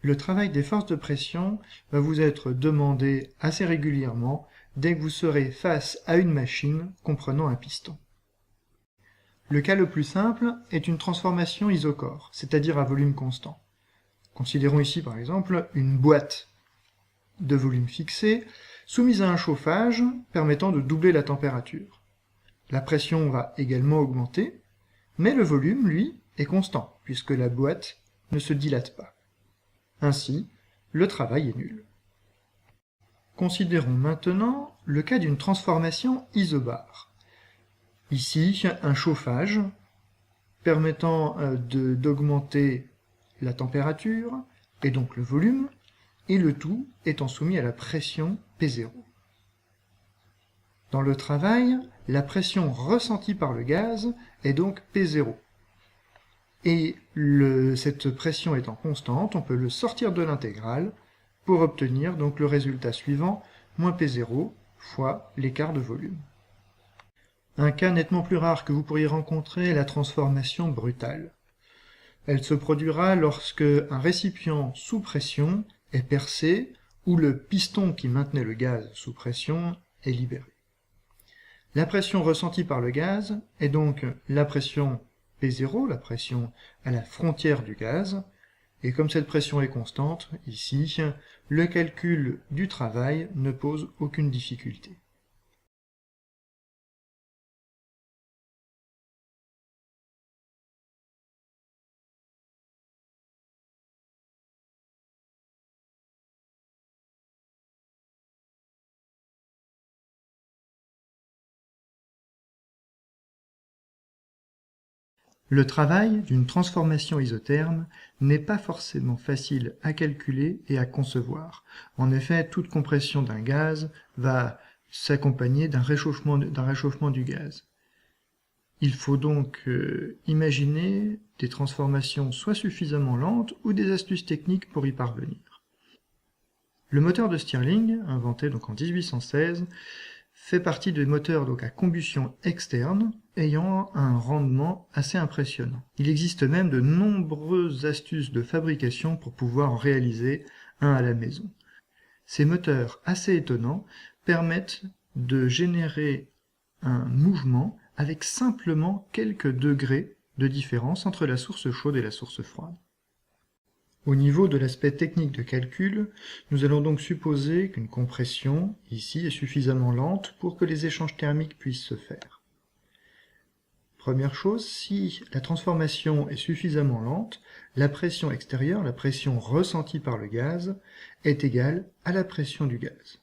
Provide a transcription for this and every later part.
Le travail des forces de pression va vous être demandé assez régulièrement dès que vous serez face à une machine comprenant un piston. Le cas le plus simple est une transformation isochore, c'est-à-dire à volume constant. Considérons ici par exemple une boîte de volume fixé soumise à un chauffage permettant de doubler la température. La pression va également augmenter, mais le volume, lui, est constant, puisque la boîte ne se dilate pas. Ainsi, le travail est nul. Considérons maintenant le cas d'une transformation isobare. Ici, un chauffage permettant d'augmenter la température, et donc le volume, et le tout étant soumis à la pression P0. Dans le travail, la pression ressentie par le gaz est donc P0. Et cette pression étant constante, on peut le sortir de l'intégrale pour obtenir donc le résultat suivant, moins P0 fois l'écart de volume. Un cas nettement plus rare que vous pourriez rencontrer est la transformation brutale. Elle se produira lorsque un récipient sous pression est percé ou le piston qui maintenait le gaz sous pression est libéré. La pression ressentie par le gaz est donc la pression P0, la pression à la frontière du gaz, et comme cette pression est constante, ici, le calcul du travail ne pose aucune difficulté. Le travail d'une transformation isotherme n'est pas forcément facile à calculer et à concevoir. En effet, toute compression d'un gaz va s'accompagner d'un réchauffement du gaz. Il faut donc imaginer des transformations soit suffisamment lentes ou des astuces techniques pour y parvenir. Le moteur de Stirling, inventé donc en 1816, fait partie des moteurs donc à combustion externe ayant un rendement assez impressionnant. Il existe même de nombreuses astuces de fabrication pour pouvoir en réaliser un à la maison. Ces moteurs assez étonnants permettent de générer un mouvement avec simplement quelques degrés de différence entre la source chaude et la source froide. Au niveau de l'aspect technique de calcul, nous allons donc supposer qu'une compression, ici, est suffisamment lente pour que les échanges thermiques puissent se faire. Première chose, si la transformation est suffisamment lente, la pression extérieure, la pression ressentie par le gaz, est égale à la pression du gaz.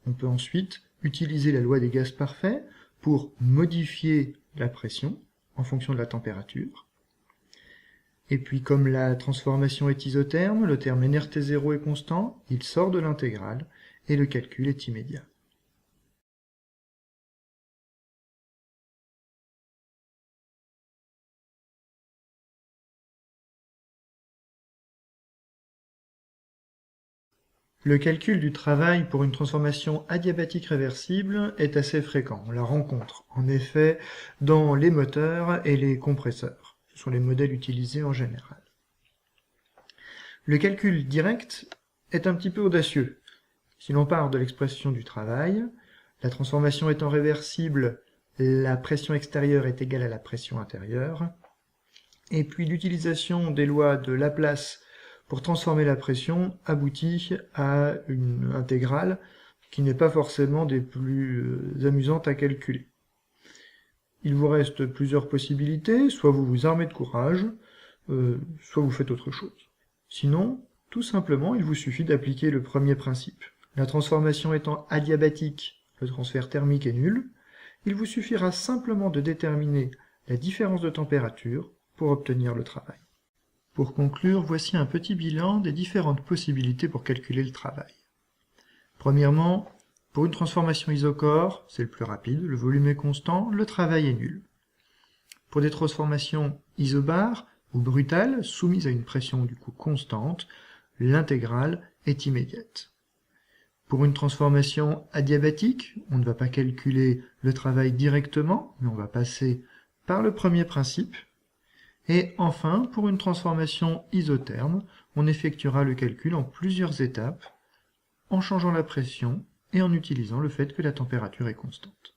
On peut ensuite utiliser la loi des gaz parfaits pour modifier la pression en fonction de la température. Et puis comme la transformation est isotherme, le terme nRT0 est constant, il sort de l'intégrale et le calcul est immédiat. Le calcul du travail pour une transformation adiabatique réversible est assez fréquent. On la rencontre en effet dans les moteurs et les compresseurs. Ce sont les modèles utilisés en général. Le calcul direct est un petit peu audacieux. Si l'on part de l'expression du travail, la transformation étant réversible, la pression extérieure est égale à la pression intérieure. Et puis l'utilisation des lois de Laplace pour transformer la pression aboutit à une intégrale qui n'est pas forcément des plus amusantes à calculer. Il vous reste plusieurs possibilités, soit vous vous armez de courage, soit vous faites autre chose. Sinon, tout simplement, il vous suffit d'appliquer le premier principe. La transformation étant adiabatique, le transfert thermique est nul. Il vous suffira simplement de déterminer la différence de température pour obtenir le travail. Pour conclure, voici un petit bilan des différentes possibilités pour calculer le travail. Premièrement, pour une transformation isochore, c'est le plus rapide, le volume est constant, le travail est nul. Pour des transformations isobares ou brutales, soumises à une pression du coup constante, l'intégrale est immédiate. Pour une transformation adiabatique, on ne va pas calculer le travail directement, mais on va passer par le premier principe. Et enfin, pour une transformation isotherme, on effectuera le calcul en plusieurs étapes, en changeant la pression et en utilisant le fait que la température est constante.